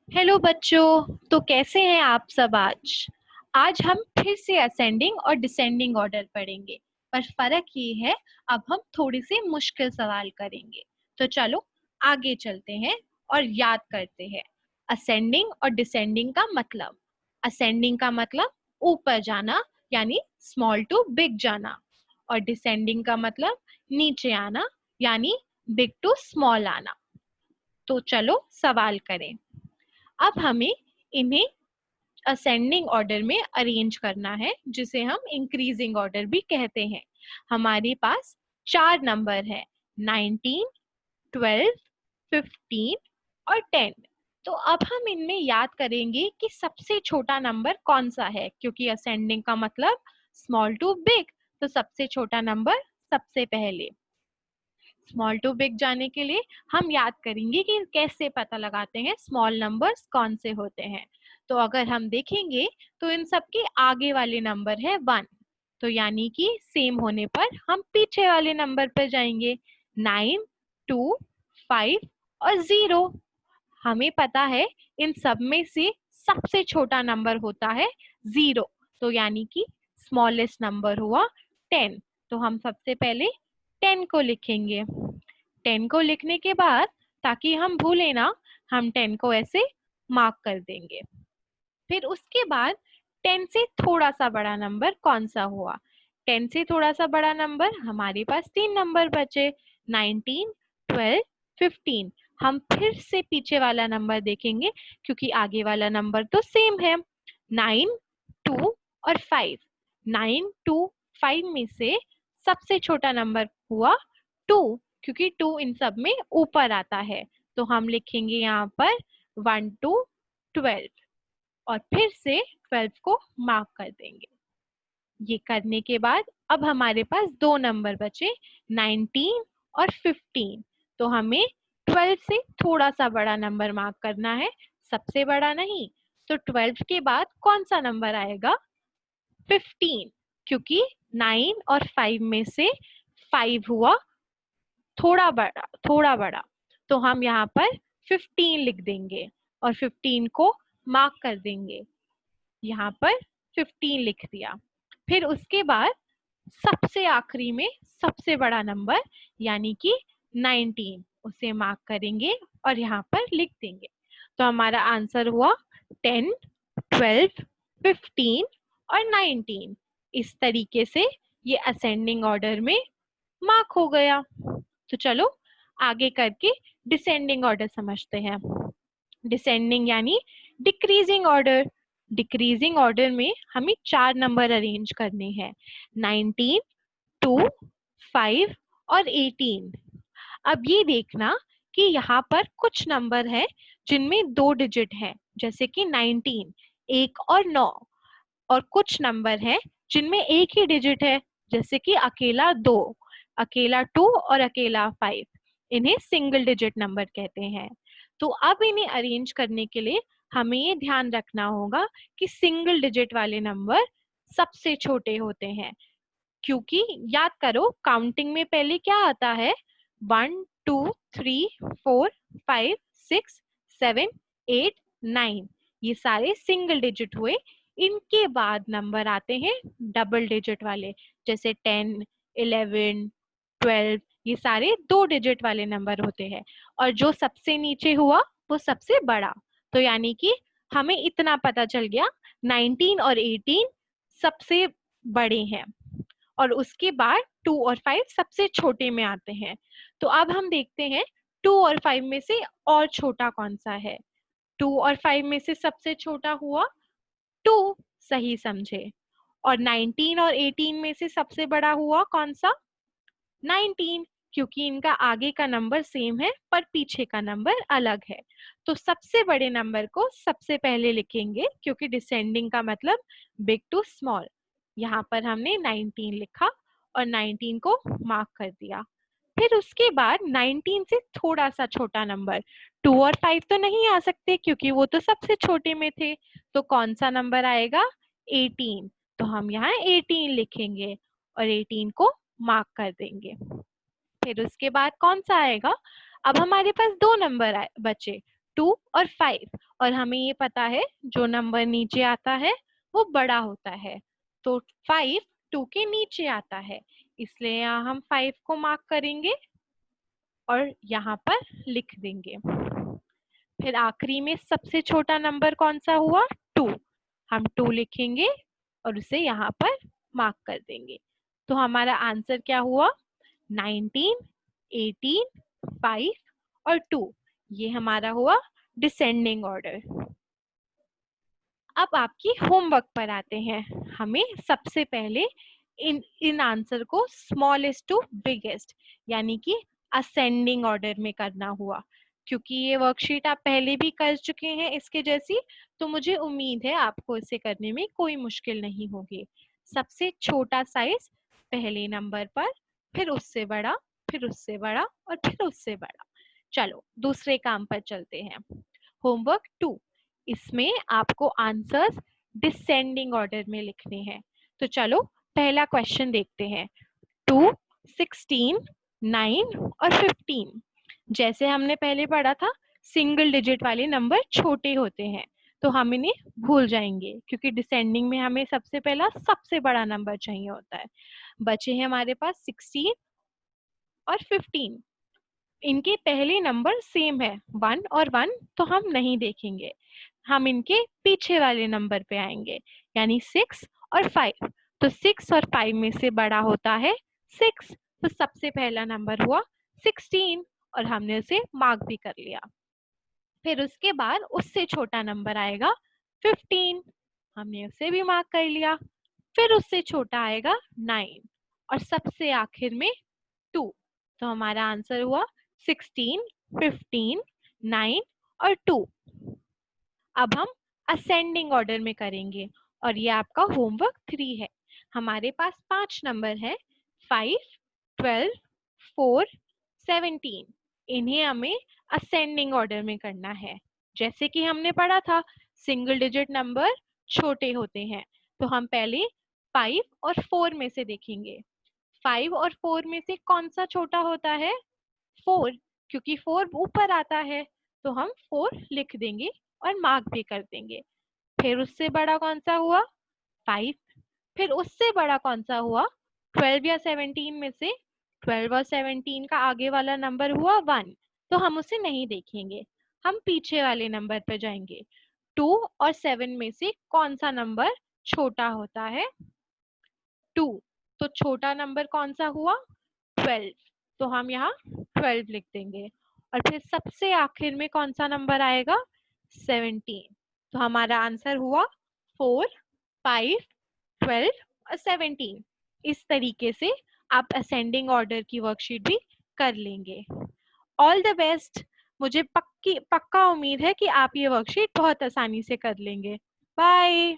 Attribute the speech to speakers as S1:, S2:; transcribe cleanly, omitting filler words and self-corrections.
S1: Hello बच्चों। तो कैसे हैं आप सब? आज हम फिर से असेंडिंग और डिसेंडिंग ऑर्डर पढ़ेंगे, पर फर्क ये है, अब हम थोड़े से मुश्किल सवाल करेंगे। तो चलो आगे चलते हैं और याद करते हैं असेंडिंग और डिसेंडिंग का मतलब। असेंडिंग का मतलब ऊपर जाना, यानी स्मॉल टू बिग जाना, और डिसेंडिंग का मतलब नीचे आना, यानी बिग टू स्मॉल आना। तो चलो सवाल करें। अब हमें इन्हें असेंडिंग ऑर्डर में अरेंज करना है, जिसे हम इंक्रीजिंग ऑर्डर भी कहते हैं। हमारे पास चार नंबर है, 19, 12, 15 और 10। तो अब हम इनमें याद करेंगे कि सबसे छोटा नंबर कौन सा है, क्योंकि असेंडिंग का मतलब स्मॉल टू बिग। तो सबसे छोटा नंबर सबसे पहले। स्मॉल टू बिग जाने के लिए हम याद करेंगे कि कैसे पता लगाते हैं स्मॉल नंबर्स कौन से होते हैं। तो अगर हम देखेंगे तो इन सब के आगे वाले नंबर है 1। तो यानी कि सेम होने पर हम पीछे वाले नंबर पर जाएंगे। 9, 2, 5 और 0। हमें पता है इन सब में से सबसे छोटा नंबर होता है 0। तो यानी कि स्मॉलेस्ट नंबर हुआ 10। तो हम सबसे पहले 10 को लिखेंगे। 10 को लिखने के बाद, ताकि हम भूले ना, हम 10 को ऐसे मार्क कर देंगे। फिर उसके बाद 10 से थोड़ा सा बड़ा नंबर कौन सा हुआ? 10 से थोड़ा सा बड़ा नंबर हमारे पास तीन नंबर बचे, 19, 12, 15। हम फिर से पीछे वाला नंबर देखेंगे, क्योंकि आगे वाला नंबर तो सेम है, 9, 2 और 5। 9, 2, 5 में से सबसे छोटा नंबर हुआ 2, क्योंकि 2 इन सब में ऊपर आता है। तो हम लिखेंगे यहाँ पर 1 to 12 और फिर से 12 को मार्क कर देंगे। ये करने के बाद अब हमारे पास दो नंबर बचे, 19 और 15। तो हमें 12 से थोड़ा सा बड़ा नंबर मार्क करना है, सबसे बड़ा नहीं। तो 12 के बाद कौन सा नंबर आएगा? 15, क्योंकि 9 और 5 में से 5 हुआ थोड़ा बड़ा। तो हम यहाँ पर 15 लिख देंगे और 15 को मार्क कर देंगे। यहाँ पर 15 लिख दिया। फिर उसके बाद सबसे आखिरी में सबसे बड़ा नंबर यानी कि 19, उसे मार्क करेंगे और यहाँ पर लिख देंगे। तो हमारा आंसर हुआ 10, 12, 15 और 19। इस तरीके से ये असेंडिंग ऑर्डर में मार्क हो गया। तो चलो आगे करके डिसेंडिंग ऑर्डर समझते हैं। डिसेंडिंग यानी डिक्रीजिंग ऑर्डर। डिक्रीजिंग ऑर्डर में हमें चार नंबर अरेंज करने हैं, 19, 2, 5 और 18। अब ये देखना कि यहाँ पर कुछ नंबर है जिनमें दो डिजिट है, जैसे कि 19, 1 और 9। और कुछ नंबर है जिनमें एक ही डिजिट है, जैसे कि अकेला 2, अकेला 2 और अकेला 5। इन्हें सिंगल डिजिट नंबर कहते हैं। तो अब इन्हें अरेंज करने के लिए हमें ये ध्यान रखना होगा कि सिंगल डिजिट वाले नंबर सबसे छोटे होते हैं, क्योंकि याद करो काउंटिंग में पहले क्या आता है? 1, 2, 3, 4, 5, 6, 7, 8, 9। ये सारे सिंगल डिजिट हुए। इनके बाद नंबर आते हैं डबल डिजिट वाले, जैसे 10, 11, 12। ये सारे दो डिजिट वाले नंबर होते हैं। और जो सबसे नीचे हुआ वो सबसे बड़ा। तो यानी कि हमें इतना पता चल गया, 19 और 18 सबसे बड़े हैं और उसके बाद 2 और 5 सबसे छोटे में आते हैं। तो अब हम देखते हैं 2 और 5 में से और छोटा कौन सा है। 2 और 5 में से सबसे छोटा हुआ 2, सही समझे। और 19 और 18 में से सबसे बड़ा हुआ कौन सा? 19, क्योंकि इनका आगे का नंबर सेम है पर पीछे का नंबर अलग है। तो सबसे बड़े नंबर को सबसे पहले लिखेंगे, क्योंकि डिसेंडिंग का मतलब बिग टू स्मॉल। यहाँ पर हमने 19 लिखा और 19 को मार्क कर दिया। फिर उसके बाद 19 से थोड़ा सा छोटा नंबर, 2 और 5 तो नहीं आ सकते क्योंकि वो तो सबसे छोटे में थे। तो कौन सा नंबर आएगा? 18। तो हम यहाँ 18 लिखेंगे और 18 को मार्क कर देंगे। फिर उसके बाद कौन सा आएगा? अब हमारे पास दो नंबर बचे, 2 और 5। और हमें ये पता है जो नंबर नीचे आता है वो बड़ा होता है, तो 5 2 के नीचे आता है, इसलिए यहाँ हम 5 को मार्क करेंगे और यहाँ पर लिख देंगे। फिर आखिरी में सबसे छोटा नंबर कौन सा हुआ? 2, हम 2 लिखेंगे और उसे यहाँ पर मार्क कर देंगे। तो हमारा आंसर क्या हुआ? 19, 18, 5 और 2, ये हमारा हुआ डिसेंडिंग ऑर्डर। अब आपकी होमवर्क पर आते हैं। हमें सबसे पहले इन आंसर को स्मॉलेस्ट टू बिगेस्ट यानी कि असेंडिंग ऑर्डर में करना हुआ। क्योंकि ये वर्कशीट आप पहले भी कर चुके हैं इसके जैसी, तो मुझे उम्मीद है आपको इसे करने में कोई मुश्किल नहीं होगी। सबसे छोटा साइज पहले नंबर पर, फिर उससे बड़ा, फिर उससे बड़ा और फिर उससे बड़ा। चलो दूसरे काम पर चलते हैं। होमवर्क 2, इसमें आपको आंसर्स डिसेंडिंग ऑर्डर में लिखने हैं। तो चलो पहला क्वेश्चन देखते हैं। 2, 16, 9 और 15। जैसे हमने पहले पढ़ा था, सिंगल डिजिट वाले नंबर छोटे होते हैं, तो हम इन्हें भूल जाएंगे क्योंकि डिसेंडिंग में हमें सबसे पहला सबसे बड़ा नंबर चाहिए होता है। बचे हैं हमारे पास 16 और 15। इनके पहले नंबर सेम है 1 और 1, तो हम नहीं देखेंगे, हम इनके पीछे वाले नंबर पे आएंगे यानी 6 और 5। तो 6 और 5 में से बड़ा होता है 6, तो सबसे पहला नंबर हुआ 16 और हमने उसे मार्क भी कर लिया। फिर उसके बाद उससे छोटा नंबर आएगा 15, हमने उसे भी मार्क कर लिया। फिर उससे छोटा आएगा 9 और सबसे आखिर में 2। तो हमारा आंसर हुआ 16, 15, 9 और 2। अब हम असेंडिंग ऑर्डर में करेंगे और ये आपका होमवर्क 3 है। हमारे पास 5 नंबर है, 5, 12, 4, 17। इन्हें हमें असेंडिंग ऑर्डर में करना है। जैसे कि हमने पढ़ा था, सिंगल डिजिट नंबर छोटे होते हैं, तो हम पहले 5 और 4 में से देखेंगे। 5 और 4 में से कौन सा छोटा होता है? 4, क्योंकि 4 ऊपर आता है, तो हम 4 लिख देंगे और मार्क भी कर देंगे। फिर उससे बड़ा कौन सा हुआ? 5। फिर उससे बड़ा कौन सा हुआ? 12 या 17 में से 12 और 17 का आगे वाला नंबर हुआ 1, तो हम उसे नहीं देखेंगे, हम पीछे वाले नंबर पर जाएंगे। 2 और 7 में से कौन सा नंबर छोटा होता है? 2। तो छोटा नंबर कौन सा हुआ? 12, तो हम यहाँ 12 लिख देंगे। और फिर सबसे आखिर में कौन सा नंबर आएगा? 17। तो हमारा आंसर हुआ 4, 5, 12 और 17। इस तरीके से आप असेंडिंग ऑर्डर की वर्कशीट भी कर लेंगे। All the best. मुझे पक्का उम्मीद है कि आप ये वर्कशीट बहुत आसानी से कर लेंगे। बाय।